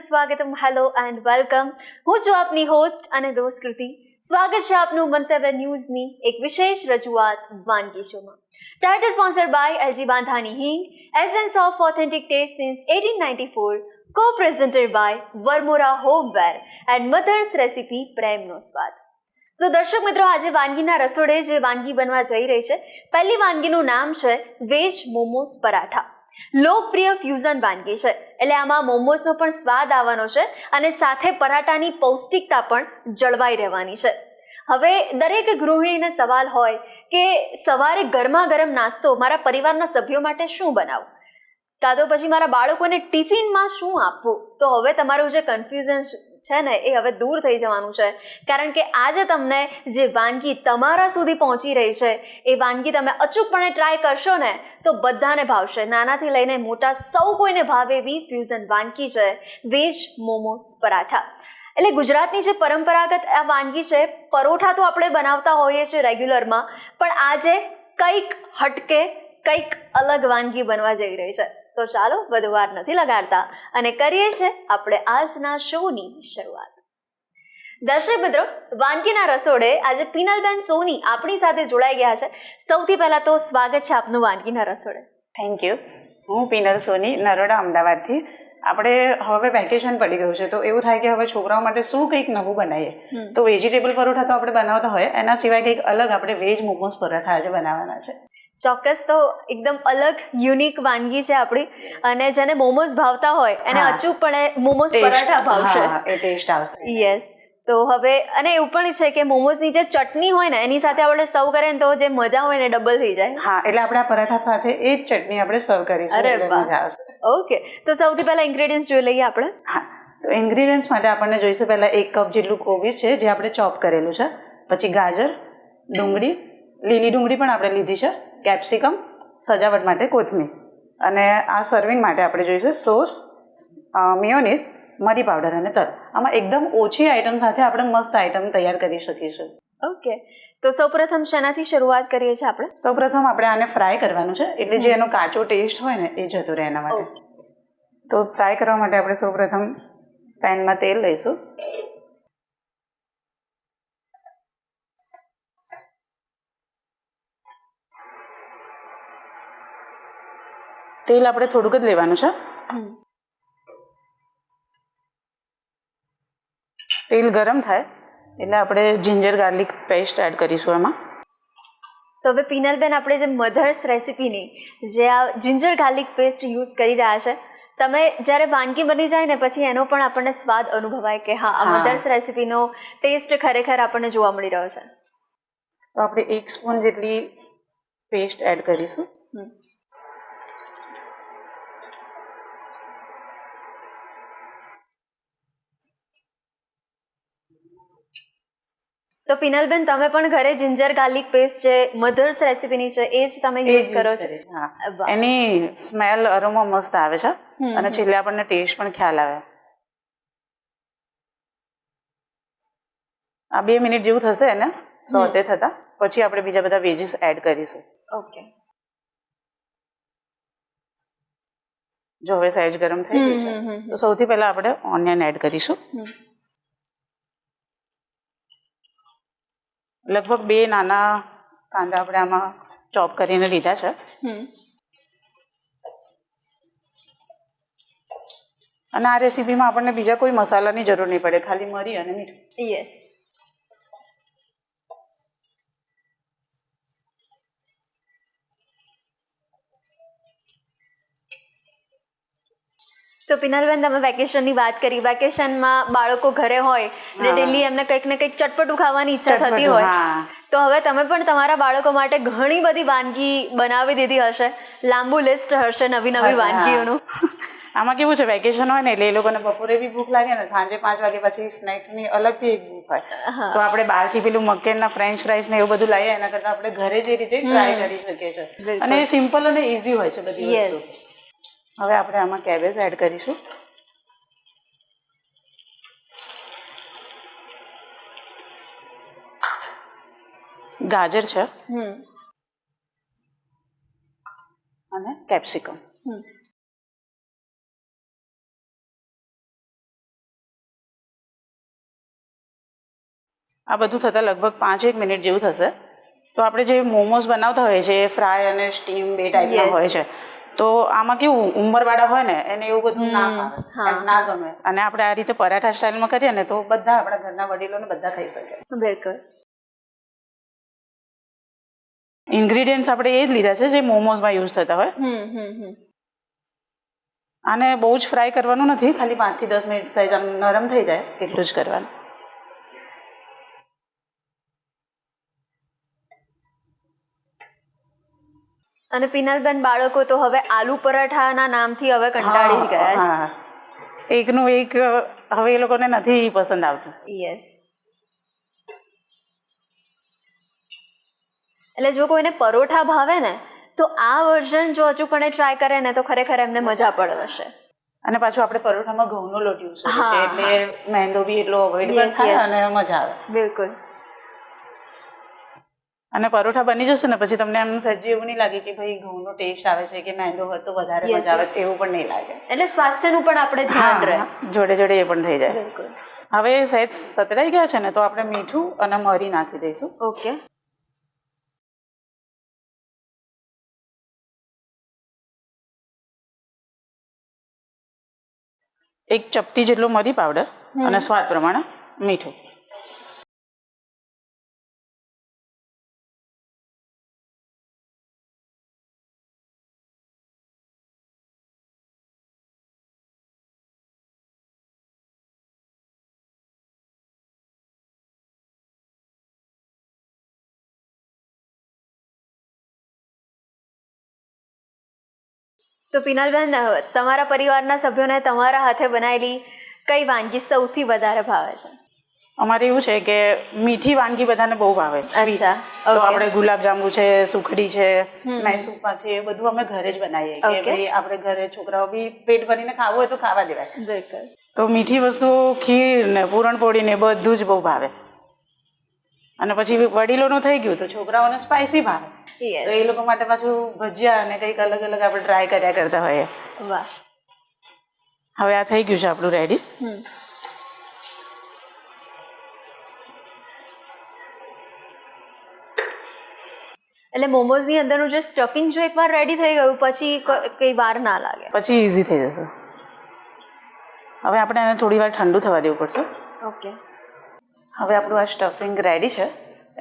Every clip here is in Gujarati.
સુસ્વાગતમ, હેલો એન્ડ વેલકમ. હું છું આપની હોસ્ટ અને દોસ્ત કૃતિ. સ્વાગત છે આપનું મંતવ્ય ન્યૂઝની એક વિશેષ રજૂઆત વાનગી શોમાં. Title sponsored by LG Bandhani Hing, essence of authentic taste since 1894, co-presented by Varmora homeware and mother's recipe પ્રેમનો સ્વાદ. તો દર્શક મિત્રો, આજે વાનગીના રસોડે જે વાનગી બનવા જઈ રહી છે, પહેલી વાનગીનું નામ છે વેજ મોમોસ પરાઠા. લોકપ્રિય ફ્યુઝન વાનગી છે, એટલે આમાં મોમોસનો પણ સ્વાદ આવવાનો છે અને સાથે પરાઠાની પૌષ્ટિકતા પણ જળવાઈ રહેવાની છે. હવે દરેક ગૃહિણીને સવાલ હોય કે સવારે ગરમા ગરમ નાસ્તો મારા પરિવારના સભ્યો માટે શું બનાવું, કાં તો પછી મારા બાળકોને ટિફિનમાં શું આપવું. તો હવે તમારું જે કન્ફ્યુઝન છે ને એ હવે દૂર થઈ જવાનું છે, કારણ કે આજે તમને જે વાનગી તમારા સુધી પહોંચી રહી છે એ વાનગી તમે અચૂકપણે ટ્રાય કરશો ને તો બધાને ભાવશે. નાનાથી લઈને મોટા સૌ કોઈને ભાવે એવી ફ્યુઝન વાનગી છે વેજ મોમોસ પરાઠા. એટલે ગુજરાતની જે પરંપરાગત આ વાનગી છે, પરોઠા તો આપણે બનાવતા હોઈએ છીએ રેગ્યુલરમાં, પણ આજે કંઈક હટકે, કંઈક અલગ વાનગી બનવા જઈ રહી છે. તો ચાલો વધુ વાર નથી લગાડતા અને કરીએ છીએ આપણે આજના શોની શરૂઆત. દર્શક મિત્રો, વાનગીના રસોડે આજે પિનલબેન સોની આપણી સાથે જોડાઈ ગયા છે. સૌથી પહેલા તો સ્વાગત છે આપનું વાનગીના રસોડે. Thank you. હું પિનલ સોની, નરોડા, અમદાવાદથી. આપણે હવે વેકેશન પડી ગયું છે તો એવું થાય કે હવે છોકરાઓ માટે શું કંઈક નવું બનાવીએ. તો વેજીટેબલ પરોઠા તો આપણે બનાવતા હોય, એના સિવાય કંઈક અલગ આપણે વેજ મોમોસ પરોઠા આજે બનાવવાના છે. ચોક્કસ. તો એકદમ અલગ યુનિક વાનગી છે આપણી, અને જેને મોમોસ ભાવતા હોય એને અચૂકપણે મોમોસ પરાઠા ભાવશે. એ ટેસ્ટ આવશે. યસ. તો હવે અને એવું પણ છે કે મોમોસની જે ચટણી હોય ને એની સાથે આપણે સર્વ કરીએ ને તો જે મજા હોય ને ડબલ થઈ જાય. હા, એટલે આપણે આ પરાઠા સાથે એ જ ચટણી આપણે સર્વ કરીશું. અરે એટલે મજા આવશે. ઓકે, તો સૌથી પહેલા ઇન્ગ્રેડિયન્ટ્સ જોઈ લઈએ આપણે. હા, તો ઇન્ગ્રેડિયન્ટ્સ માટે આપણને જોઈશે પહેલાં 1 કપ જેટલું કોબીજ છે જે આપણે ચોપ કરેલું છે, પછી ગાજર, ડુંગળી, લીલી ડુંગળી પણ આપણે લીધી છે, કેપ્સિકમ, સજાવટ માટે કોથમીર, અને આ સર્વિંગ માટે આપણે જોઈશે સોસ, મિયોનીઝ, મરી પાવડર અને તલ. આમાં એકદમ ઓછી આઈટમ સાથે આપણે મસ્ત આઈટમ તૈયાર કરી શકીશું. ઓકે, તો સૌપ્રથમ શેનાથી શરૂઆત કરીએ છીએ આપણે? સૌપ્રથમ આપણે આને ફ્રાય કરવાનું છે, એટલે જે એનો કાચો ટેસ્ટ હોય ને એ જતો રહે એના માટે. તો ફ્રાય કરવા માટે આપણે સૌપ્રથમ પેનમાં તેલ લઈશું. તેલ આપણે થોડુંક જ લેવાનું છે. તેલ ગરમ થાય એટલે આપણે જિંજર ગાર્લિક પેસ્ટ એડ કરીશું એમાં. તો હવે પિનલબેન, આપણે જે મધર્સ રેસિપીની જે આ જિંજર ગાર્લિક પેસ્ટ યુઝ કરી રહ્યા છે, તમે જ્યારે વાનગી બની જાય ને પછી એનો પણ આપણને સ્વાદ અનુભવાય કે હા, આ મધર્સ રેસિપીનો ટેસ્ટ ખરેખર આપણને જોવા મળી રહ્યો છે. તો આપણે 1 સ્પૂન જેટલી પેસ્ટ એડ કરીશું. તો પિનલબેન, તમે પણ ઘરે જિંજર ગાર્લિક પેસ્ટ જે મધર્સ રેસિપીની છે એ જ તમે યુઝ કરો છો? હા, એની સ્મેલ, અરોમા મસ્ત આવે છે અને છેલ્લે આપણને ટેસ્ટ પણ ખ્યાલ આવે. આ 2 મિનિટ જેવું થશે એને સોતે થતા, પછી આપણે બીજા બધા વેજીસ એડ કરીશું. ઓકે. જો હવે સહેજ ગરમ થઈ ગયું છે તો સૌથી પહેલા આપણે ઓનિયન એડ કરીશું. લગભગ 2 નાના કાંદા આપણે આમાં ચોપ કરીને લીધા છે. અને આ રેસીપીમાં આપણને બીજા કોઈ મસાલાની જરૂર નહીં પડે, ખાલી મરી અને મીઠું. યસ. તો પિનલબેન, તમે વેકેશનની વાત કરી. વેકેશનમાં બાળકો ઘરે હોય ને ડેલી એમને કંઈક ને કંઈક ચટપટું ખાવાની ઈચ્છા થતી હોય, તો હવે તમે પણ તમારા બાળકો માટે ઘણી બધી વાનગી બનાવી દીધી હશે, લાંબુ લિસ્ટ હશે નવી નવી વાનગીઓનું. આમાં કેવું છે, વેકેશન હોય ને એટલે એ લોકોને બપોરે બી ભૂખ લાગે ને સાંજે 5 વાગે પછી સ્નેક્સની અલગથી એક ભૂખ હોય. તો આપણે બહારથી પેલું મકેનના ફ્રેન્ચ ફ્રાઈસ ને એવું બધું લાવીએ, એના કરતાં આપણે ઘરે જે રીતે ટ્રાય કરી શકીએ છીએ, અને એ સિમ્પલ અને ઇઝી હોય છે બધી વસ્તુ. હવે આપણે આમાં કેબેજ એડ કરીશું. ગાજર છે અને કેપ્સિકમ. આ બધું થતાં લગભગ 5-1 મિનિટ જેવું થશે. તો આપણે જે મોમોઝ બનાવતા હોઈએ છીએ એ ફ્રાય અને સ્ટીમ બે ટાઈપના હોય છે. તો આમાં કેવું ઉંમરવાળા હોય ને એને એવું બધું ના ફાવે, ના ગમે. અને આપણે આ રીતે પરાઠા સ્ટાઇલમાં કરીએ ને તો બધા આપણા ઘરના વડીલોને બધા ખાઈ શકે. બિલકુલ. ઇન્ગ્રીડિયન્ટ્સ આપણે એ જ લીધા છે જે મોમોઝમાં યુઝ થતા હોય. આને બહુ જ ફ્રાય કરવાનું નથી, ખાલી 5 થી 10 મિનિટ સાઈઝ આમ નરમ થઈ જાય એટલું જ કરવાનું. અને પિનલબેન, બાળકો તો હવે આલુ પરાઠાના નામથી હવે કંટાળી જ ગયા છે. હા, એકનું એક હવે એ લોકોને નથી પસંદ આવતું. યસ. એટલે જો કોઈને પરોઠા ભાવે ને તો આ વર્ઝન જો હજુ પણ ટ્રાય કરે ને તો ખરેખર એમને મજા પડશે. અને પાછું આપણે પરોઠામાં ઘઉંનો લોટ યુઝ કરીએ છીએ એટલે મેંદો બી એટલો અવોઇડ થાય અને મજા આવે. બિલકુલ. અને પરોઠા બની જશે ને પછી તમને એમ સહેજ એવું નહીં લાગે કે ભાઈ ઘઉંનો ટેસ્ટ આવે છે કે મેંદો હોય તો વધારે મજા આવે છે, એવું પણ નહીં લાગે. એટલે સ્વાસ્થ્યનું પણ આપણે ધ્યાન રહે. જોડે જોડે એ પણ થઈ જાય. બિલકુલ. હવે સહેજ સતરાઈ ગયા છે ને તો આપણે મીઠું અને મરી નાખી દઈશું. ઓકે. એક ચપટી જેટલો મરી પાવડર અને સ્વાદ પ્રમાણે મીઠું. તો પિનલબેન, તમારા પરિવારના સભ્યોને તમારા હાથે બનાવેલી કઈ વાનગી સૌથી વધારે ભાવે છે? અમારે એવું છે કે મીઠી વાનગી બધાને બહુ ભાવે. અચ્છા. તો આપણે ગુલાબજાંબુ છે, સુખડી છે, મૈસૂર પાક છે, એ બધું અમે ઘરે જ બનાવીએ કે ભાઈ આપણે ઘરે છોકરાઓ બી પેટ ભરીને ખાવું હોય તો ખાવા દેવાય. બિલકુલ. તો મીઠી વસ્તુઓ ખીર ને પૂરણપોળી ને બધું જ બહુ ભાવે. અને પછી વડીલોનું થઈ ગયું તો છોકરાઓને સ્પાઇસી ભાવે. તો એ લોકો માટે પાછું ભજીયા અને કંઈક અલગ અલગ આપણે ટ્રાય કર્યા કરતા હોઈએ. વાહ. હવે આ થઈ ગયું છે આપણું રેડી. એટલે મોમોઝની અંદરનું જે સ્ટફિંગ જો એકવાર રેડી થઈ ગયું પછી કઈ વાર ના લાગે, પછી ઇઝી થઈ જશે. હવે આપણે એને થોડી વાર ઠંડુ થવા દેવું પડશે. ઓકે. હવે આપણું આ સ્ટફિંગ રેડી છે,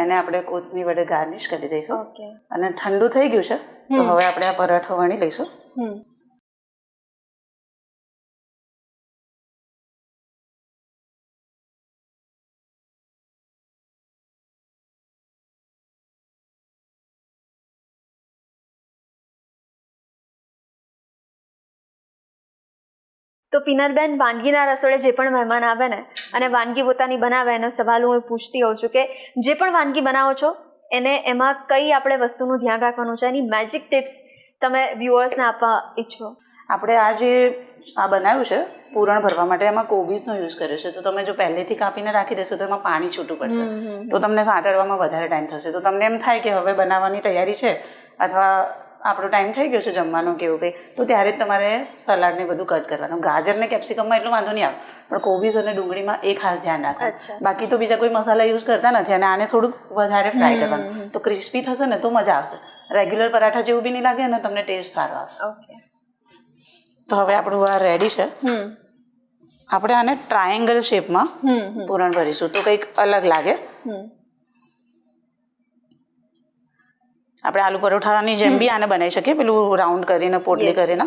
એને આપણે કોથમીર વડે ગાર્નિશ કરી દઈશું. ઓકે. અને ઠંડુ થઈ ગયું છે તો હવે આપણે આ પરાઠો વણી લઈશું. તો પિનલબેન, વાનગીના રસોડે જે પણ મહેમાન આવે ને અને વાનગી પોતાની બનાવે એનો સવાલ હું પૂછતી હોઉં છું કે જે પણ વાનગી બનાવો છો એને એમાં કઈ આપણે વસ્તુનું ધ્યાન રાખવાનું છે, એની મેજિક ટિપ્સ તમે વ્યુઅર્સને આપવા ઈચ્છો? આપણે આ જે બનાવ્યું છે પૂરણ ભરવા માટે એમાં કોબીજનો યુઝ કર્યો છે. તો તમે જો પહેલેથી કાપીને રાખી દેશો તો એમાં પાણી છૂટું પડશે, તો તમને સાંતળવામાં વધારે ટાઈમ થશે. તો તમને એમ થાય કે હવે બનાવવાની તૈયારી છે અથવા આપણો ટાઈમ થઈ ગયો છે જમવાનો કે એવું કંઈ, તો ત્યારે જ તમારે સલાડને બધું કટ કરવાનું. ગાજર ને કેપ્સિકમમાં એટલો વાંધો નહીં આવે, પણ કોબીજ અને ડુંગળીમાં એ ખાસ ધ્યાન રાખવાનું. બાકી તો બીજા કોઈ મસાલા યુઝ કરતા નથી. અને આને થોડુંક વધારે ફ્રાય કરવાનું તો ક્રિસ્પી થશે ને તો મજા આવશે. રેગ્યુલર પરાઠા જેવું બી નહીં લાગે અને તમને ટેસ્ટ સારો આવશે. ઓકે. તો હવે આપણું આ રેડી છે. આપણે આને ટ્રાયેંગલ શેપમાં પૂરણ ભરીશું તો કંઈક અલગ લાગે. આપણે આલુ પરોઠાની જેમ બી આને બનાવી શકીએ, પેલું રાઉન્ડ કરીને પોટલી કરીને,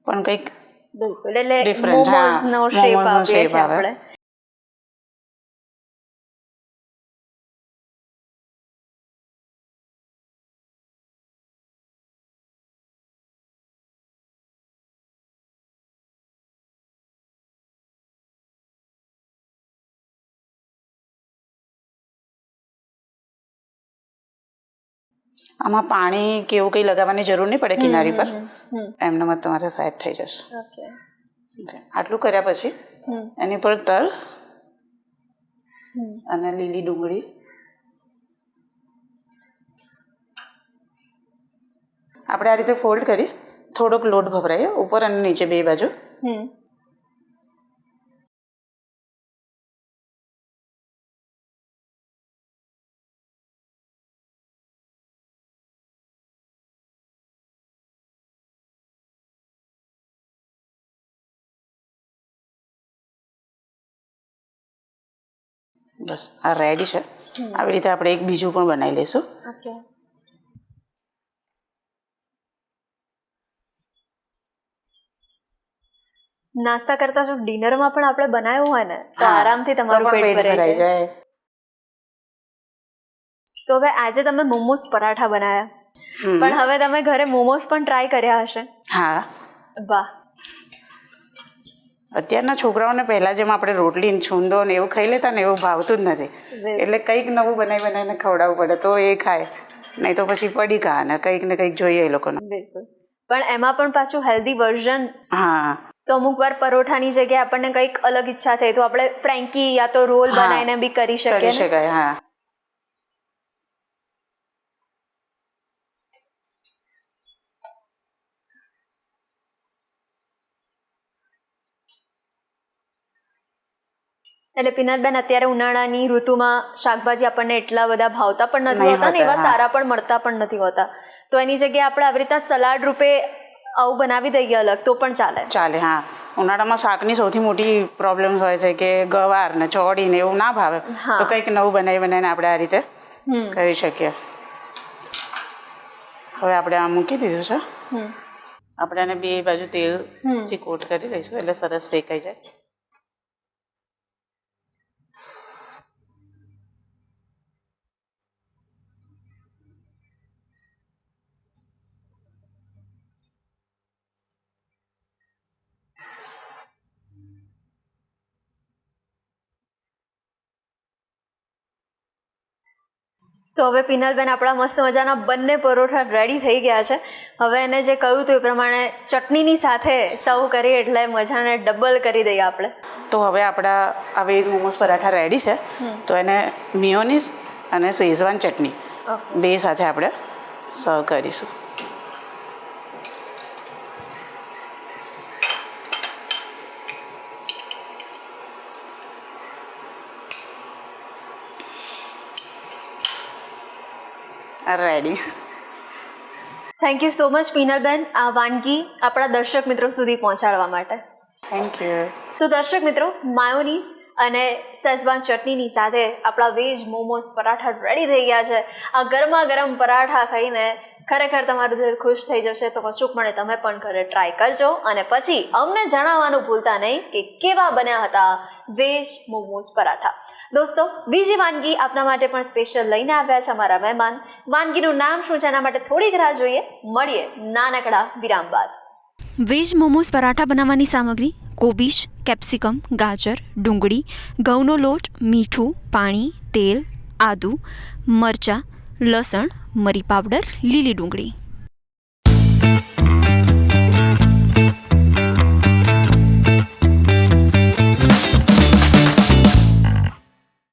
પણ કંઈક બિલકુલ એટલે મોમોઝનો શેપ આપીએ છીએ આપણે. આમાં પાણી કે એવું કંઈ લગાવવાની જરૂર નહીં પડે કિનારી પર, એમને તમારે સાઈડ થઈ જશે. ઓકે. આટલું કર્યા પછી એની પર તલ અને લીલી ડુંગળી, આપણે આ રીતે ફોલ્ડ કરી થોડોક લોટ ભભરાઈએ ઉપર અને નીચે બે બાજુ. બસ આ રેડી છે. આવી રીતે આપણે એક બીજું પણ બનાવી લઈશું. ઓકે. નાસ્તા કરતા જો ડિનરમાં પણ આપણે બનાવ્યું હોય ને તો આરામથી તમારું પેટ ભરાઈ જાય. તો હવે આજે તમે મોમોસ પરાઠા બનાવ્યા, પણ હવે તમે ઘરે મોમોસ પણ ટ્રાય કર્યા હશે. હા. વાહ. અત્યારના છોકરાઓને પહેલાં જેમ આપણે રોટલી છૂંદો ને એવું ખાઈ લેતા ને એવું ભાવતું જ નથી, એટલે કંઈક નવું બનાવીને ખવડાવવું પડે તો એ ખાય, નહીં તો પછી પડી કા ને કંઈક જોઈએ એ લોકોને. બિલકુલ. પણ એમાં પણ પાછું હેલ્ધી વર્ઝન. હા. તો અમુક વાર પરોઠાની જગ્યાએ આપણને કંઈક અલગ ઈચ્છા થઈ તો આપણે ફ્રેન્કી યા તો રોલ બનાવીને બી કરી શકીએ. હા. એટલે પિનાતબેન, અત્યારે ઉનાળાની ઋતુમાં શાકભાજી આપણને એટલા બધા ભાવતા પણ નથી હોતા ને એવા સારા પણ મળતા પણ નથી હોતા, તો એની જગ્યાએ આપણે આવી રીતના સલાડ રૂપે આવું બનાવી દઈએ અલગ તો પણ ચાલે. હા. ઉનાળામાં શાકની સૌથી મોટી પ્રોબ્લેમ હોય છે કે ગવાર ને ચોળી ને એવું ના ભાવે, તો કંઈક નવું બનાવીને આપણે આ રીતે કરી શકીએ. હવે આપણે આ મૂકી દીધું છે. આપણે આને બે બાજુ તેલથી કોટ કરી લઈશું એટલે સરસ શેકાઈ જાય. તો હવે પિનલબેન, આપણા મસ્ત મજાના બંને પરોઠા રેડી થઈ ગયા છે. હવે એને જે કહ્યું હતું એ પ્રમાણે ચટણીની સાથે સર્વ કરીએ એટલે મજાને ડબલ કરી દઈએ આપણે. તો હવે આપણા આ વેજ મોમોસ પરાઠા રેડી છે. તો એને મિયોનીઝ અને શેઝવાન ચટણી બે સાથે આપણે સર્વ કરીશું. Ready. Thank you so much Pinalben, આ વાનગી આપણા દર્શક મિત્રો સુધી પહોંચાડવા માટે. Thank you. તો દર્શક મિત્રો, માયોનીઝ અને શેઝવાન ચટણીની સાથે આપણા વેજ મોમોસ પરાઠા રેડી થઈ ગયા છે. આ ગરમા ગરમ પરાઠા ખાઈને ખરેખર તમારું દિલ ખુશ થઈ જશે. તો અચૂકપણે તમે પણ ઘરે ટ્રાય કરજો અને પછી અમને જણાવવાનું ભૂલતા નહીં કે કેવા બન્યા હતા વેજ મોમોસ પરાઠા. દોસ્તો, બીજી વાનગી આપના માટે પણ સ્પેશિયલ લઈને આવ્યા છે અમારા મહેમાન. વાનગીનું નામ શું છે એના માટે થોડીક રાહ જોઈએ. મળીએ નાનકડા વિરામ બાદ. વેજ મોમોસ પરાઠા બનાવવાની સામગ્રી: કોબીજ, કેપ્સિકમ, ગાજર, ડુંગળી, ઘઉંનો લોટ, મીઠું, પાણી, તેલ, આદુ, મરચાં, લસણ, મરી પાવડર, લીલી ડુંગળી.